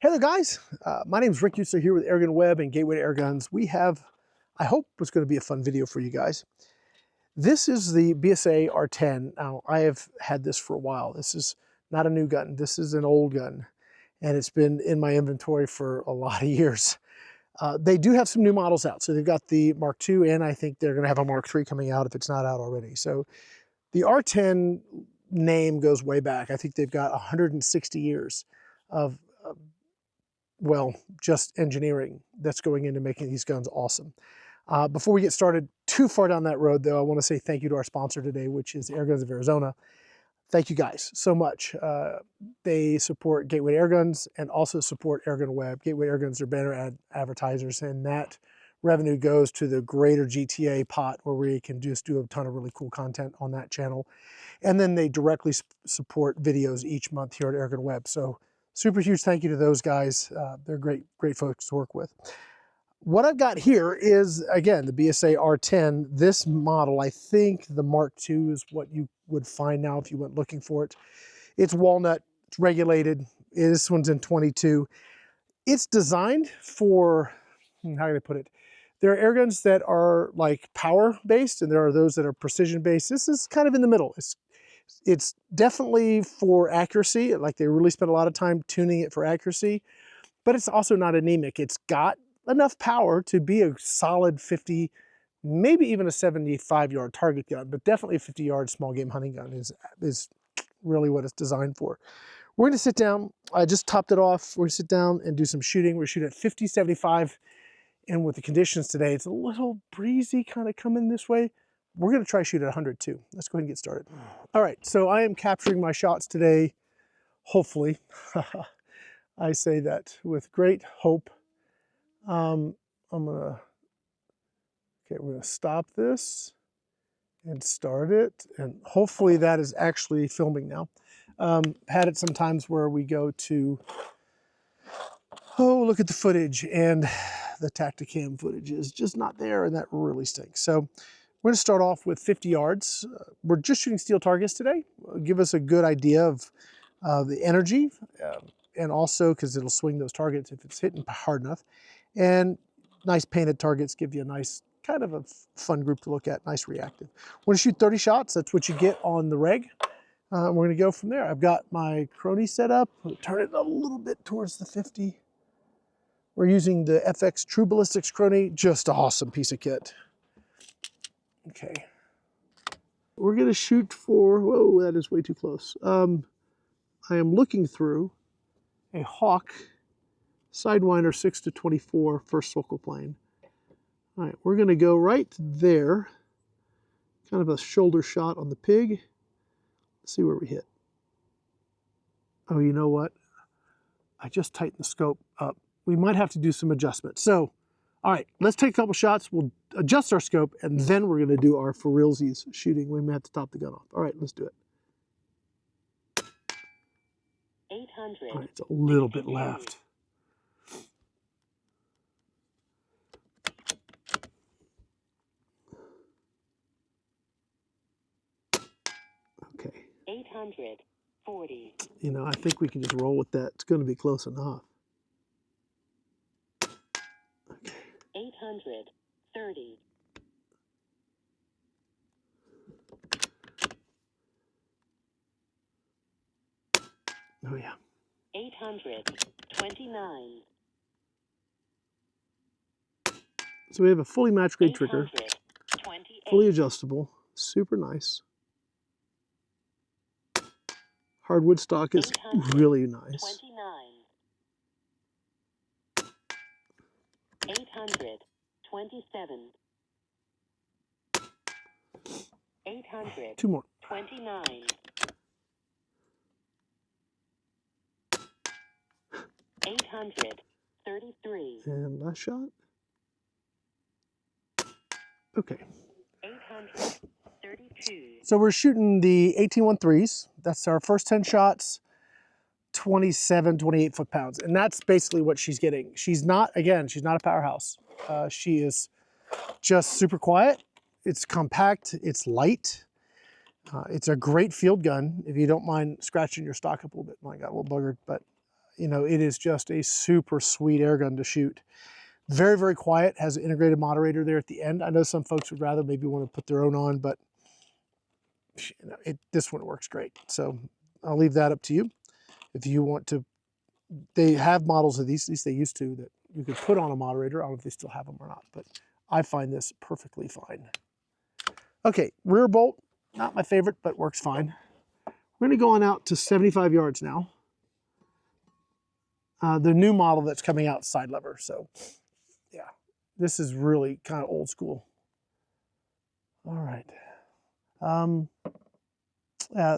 Hey there guys, my name is Rick Usler here with AirgunWeb and Gateway to Airguns. We have, I hope it's going to be a fun video for you guys. This is the BSA R10. Now I have had this for a while. This is not a new gun. This is an old gun and it's been in my inventory for a lot of years. They do have some new models out. So they've got the Mark II and I think they're going to have a Mark III coming out if it's not out already. So the R10 name goes way back. I think they've got 160 years of well, just engineering that's going into making these guns awesome. Before we get started too far down that road, though, I want to say thank you to our sponsor today, which is Airguns of Arizona. Thank you guys so much. They support Gateway Airguns and also support AirgunWeb. Gateway Airguns are banner advertisers, and that revenue goes to the greater GTA pot where we can just do a ton of really cool content on that channel. And then they directly support videos each month here at AirgunWeb. So super huge thank you to those guys. They're great folks to work with. What I've got here is, again, the BSA R10. This model, I think the Mark II is what you would find now if you went looking for it. It's walnut, it's regulated. This one's in 22. It's designed for, how can I put it? There are air guns that are like power-based, and there are those that are precision-based. This is kind of in the middle. It's definitely for accuracy, like they really spent a lot of time tuning it for accuracy, but it's also not anemic. It's got enough power to be a solid 50, maybe even a 75-yard target gun, but definitely a 50-yard small game hunting gun is really what it's designed for. We're gonna sit down, I just topped it off. We're gonna sit down and do some shooting. We're shooting at 50, 75, and with the conditions today, it's a little breezy kind of coming this way. We're gonna try shoot at 100 too. Let's go ahead and get started. All right, so I am capturing my shots today, hopefully. I say that with great hope. We're gonna stop this and start it. And hopefully that is actually filming now. Had it sometimes where we go to, oh, look at the footage, and the Tacticam footage is just not there, and that really stinks. So we're going to start off with 50 yards. We're just shooting steel targets today. Give us a good idea of the energy, and also because it'll swing those targets if it's hitting hard enough. And nice painted targets give you a nice, kind of a fun group to look at, nice reactive. We're going to shoot 30 shots. That's what you get on the reg. We're going to go from there. I've got my crony set up. I'll turn it a little bit towards the 50. We're using the FX True Ballistics crony, just an awesome piece of kit. Okay, we're gonna shoot for, whoa, that is way too close. I am looking through a Hawke Sidewinder 6-24 first focal plane. All right, we're gonna go right there, kind of a shoulder shot on the pig. Let's see where we hit. Oh, you know what? I just tightened the scope up. We might have to do some adjustments. So, all right, let's take a couple shots. We'll adjust our scope, and then we're going to do our for realsies shooting. We may have to top the gun off. All right, let's do it. 800. All right, it's a little bit left. Okay. 840. You know, I think we can just roll with that. It's going to be close enough. Okay. 830. Oh yeah. 829. So we have a fully match grade trigger, fully adjustable, super nice. Hardwood stock is really nice. 827. 800. Two more. 29. 833. And last shot. Okay. 832. So we're shooting the 18-1-3s. That's our first 10 shots, 27, 28 foot-pounds. And that's basically what she's getting. She's not, again, she's not a powerhouse. She is just super quiet. It's compact, it's light. It's a great field gun if you don't mind scratching your stock up a little bit. Mine got a little buggered, but you know, it is just a super sweet air gun to shoot. Very, very quiet, has an integrated moderator there at the end. I know some folks would rather maybe want to put their own on, but you know, this one works great. So I'll leave that up to you. If you want to, they have models of these, at least they used to, that you could put on a moderator. I don't know if they still have them or not, but I find this perfectly fine. Okay, rear bolt, not my favorite, but works fine. We're gonna go on out to 75 yards now. The new model that's coming out, side lever. So yeah, this is really kind of old school. All right.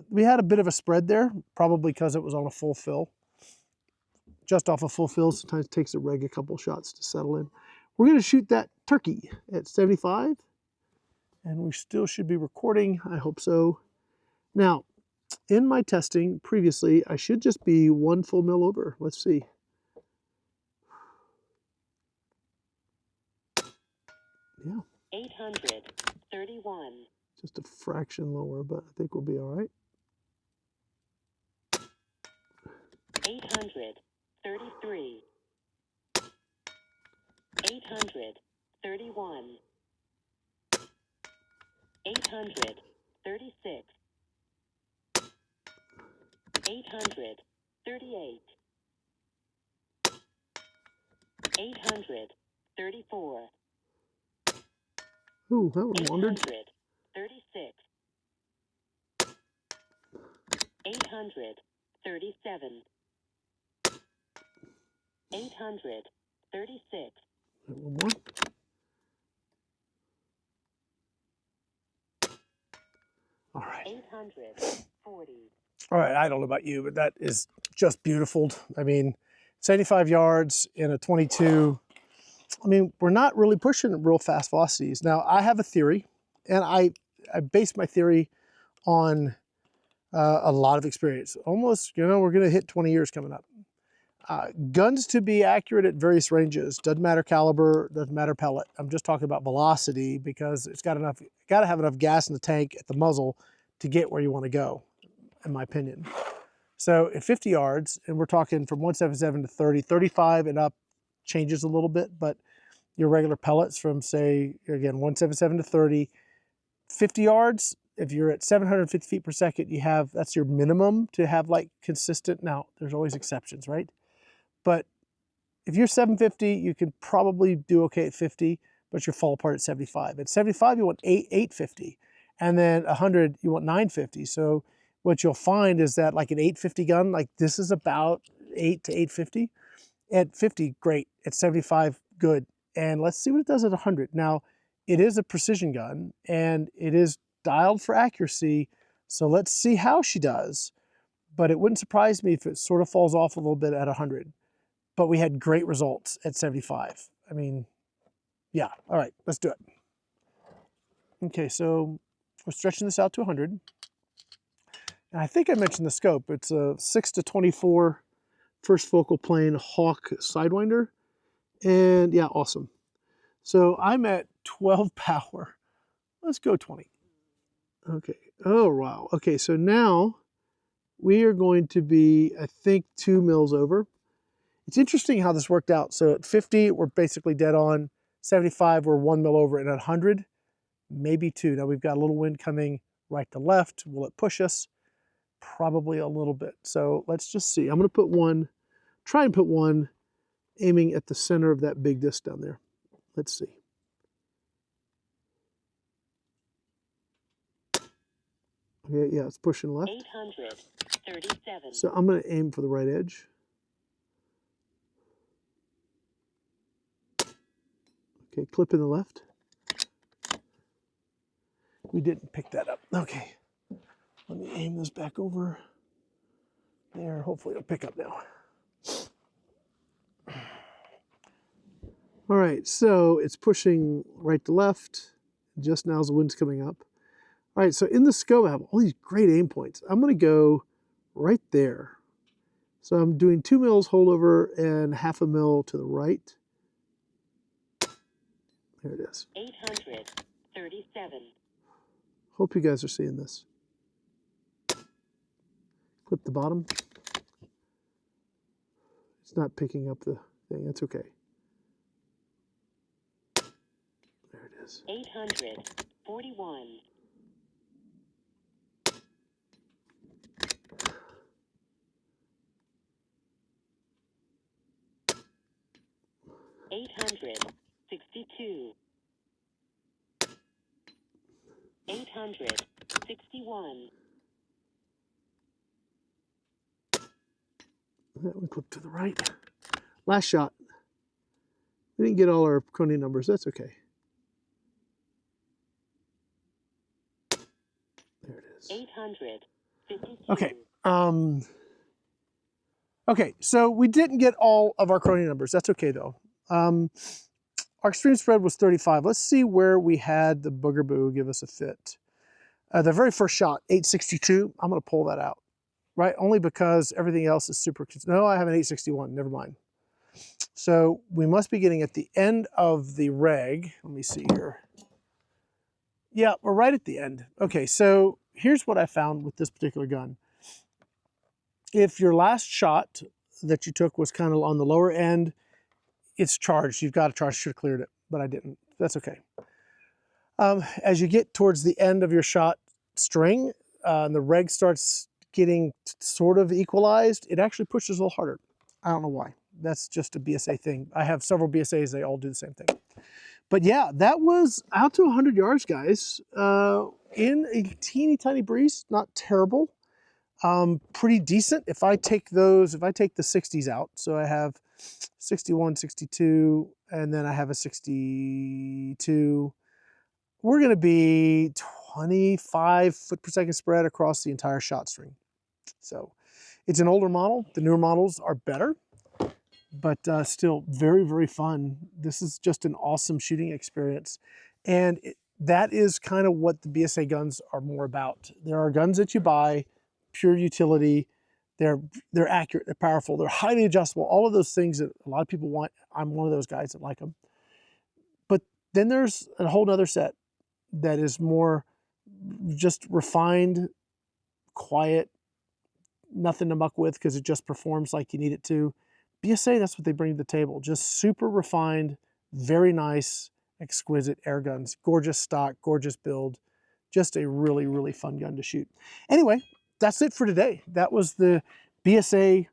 We had a bit of a spread there, probably because it was on a full fill. Just off a full fill, sometimes it takes the rig a couple shots to settle in. We're gonna shoot that turkey at 75, and we still should be recording, I hope so. Now, in my testing previously, I should just be 1 full mil over. Let's see. Yeah. 831. Just a fraction lower, but I think we'll be all right. 833. 831. 836. 838. 834. Ooh, that one wandered. 836. 837. 836. One more. All right. 840. All right, I don't know about you, but that is just beautiful. I mean, 75 yards in a 22. I mean, we're not really pushing real fast velocities. Now, I have a theory, and I base my theory on a lot of experience. Almost, you know, we're going to hit 20 years coming up. Guns to be accurate at various ranges, doesn't matter caliber, doesn't matter pellet. I'm just talking about velocity because it's got to have enough gas in the tank at the muzzle to get where you want to go, in my opinion. So at 50 yards, and we're talking from 177 to 30, 35 and up changes a little bit, but your regular pellets from, say, again, 177 to 30, 50 yards, if you're at 750 feet per second, that's your minimum to have like consistent. Now, there's always exceptions, right? But if you're 750, you can probably do okay at 50, but you'll fall apart at 75. At 75, you want 850. And then 100, you want 950. So what you'll find is that like an 850 gun, like this is about 8 to 850. At 50, great. At 75, good. And let's see what it does at 100. Now, it is a precision gun, and it is dialed for accuracy. So let's see how she does. But it wouldn't surprise me if it sort of falls off a little bit at 100. But we had great results at 75. I mean, yeah. All right, let's do it. Okay, so we're stretching this out to 100. And I think I mentioned the scope. It's a 6 to 24 first focal plane Hawke Sidewinder. And yeah, awesome. So I'm at 12 power. Let's go 20. Okay. Oh, wow. Okay, so now we are going to be, I think, 2 mils over. It's interesting how this worked out. So at 50, we're basically dead on. 75, we're 1 mil over. And at 100, maybe 2. Now we've got a little wind coming right to left. Will it push us? Probably a little bit. So let's just see. I'm going to put one, try and put one aiming at the center of that big disc down there. Let's see. Okay, yeah, it's pushing left. 837. So I'm going to aim for the right edge. Okay, clip in the left. We didn't pick that up. Okay, let me aim this back over there. Hopefully it'll pick up now. All right, so it's pushing right to left. Just now as the wind's coming up. All right, so in the scope, I have all these great aim points. I'm going to go right there. So I'm doing 2 mils holdover and 1/2 mil to the right. There it is. 837. Hope you guys are seeing this. Clip the bottom. It's not picking up the thing. That's okay. There it is. 841. 862. 861. That one clipped to the right. Last shot. We didn't get all our Coney numbers. That's okay. There it is. 852. Okay. Okay, so we didn't get all of our Crony numbers. That's okay though. Our extreme spread was 35. Let's see where we had the Boogerboo give us a fit. The very first shot, 862. I'm going to pull that out, right? Only because everything else is super. No, I have an 861. Never mind. So we must be getting at the end of the reg. Let me see here. Yeah, we're right at the end. Okay, so here's what I found with this particular gun. If your last shot that you took was kind of on the lower end, it's charged. You've got to charge. Should have cleared it, but I didn't. That's okay. As you get towards the end of your shot string, and the reg starts getting sort of equalized, it actually pushes a little harder. I don't know why. That's just a BSA thing. I have several BSAs. They all do the same thing. But yeah, that was out to 100 yards, guys, in a teeny tiny breeze. Not terrible. Pretty decent. If I take the 60s out, so I have 61, 62, and then I have a 62, we're going to be 25 foot per second spread across the entire shot string. So it's an older model. The newer models are better, but still very, very fun. This is just an awesome shooting experience. And that is kind of what the BSA guns are more about. There are guns that you buy, pure utility. They're accurate, they're powerful, they're highly adjustable, all of those things that a lot of people want. I'm one of those guys that like them. But then there's a whole other set that is more just refined, quiet, nothing to muck with because it just performs like you need it to. BSA, that's what they bring to the table. Just super refined, very nice, exquisite air guns. Gorgeous stock, gorgeous build. Just a really, really fun gun to shoot. Anyway, that's it for today. That was the BSA.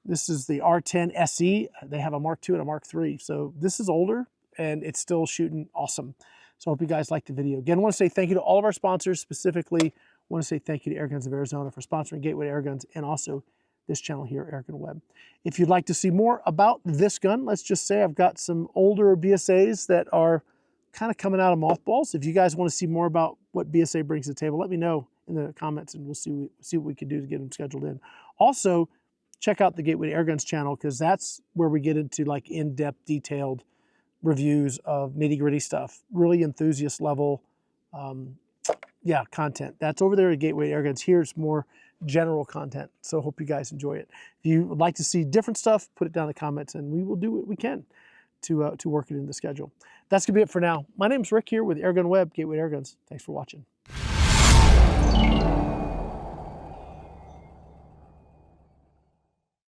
This is the R10 SE. They have a Mark II and a Mark III. So this is older and it's still shooting awesome. So I hope you guys liked the video. Again, I want to say thank you to all of our sponsors. Specifically, I want to say thank you to Airguns of Arizona for sponsoring Gateway Airguns and also this channel here, AirgunWeb. If you'd like to see more about this gun, let's just say I've got some older BSAs that are kind of coming out of mothballs. If you guys want to see more about what BSA brings to the table, let me know in the comments and we'll see what we can do to get them scheduled in. Also, check out the Gateway Airguns channel because that's where we get into like in-depth, detailed reviews of nitty-gritty stuff, really enthusiast level, content. That's over there at Gateway Airguns. Here it's more general content. So hope you guys enjoy it. If you would like to see different stuff, put it down in the comments and we will do what we can to work it into the schedule. That's gonna be it for now. My name's Rick here with AirgunWeb, Gateway Airguns. Thanks for watching.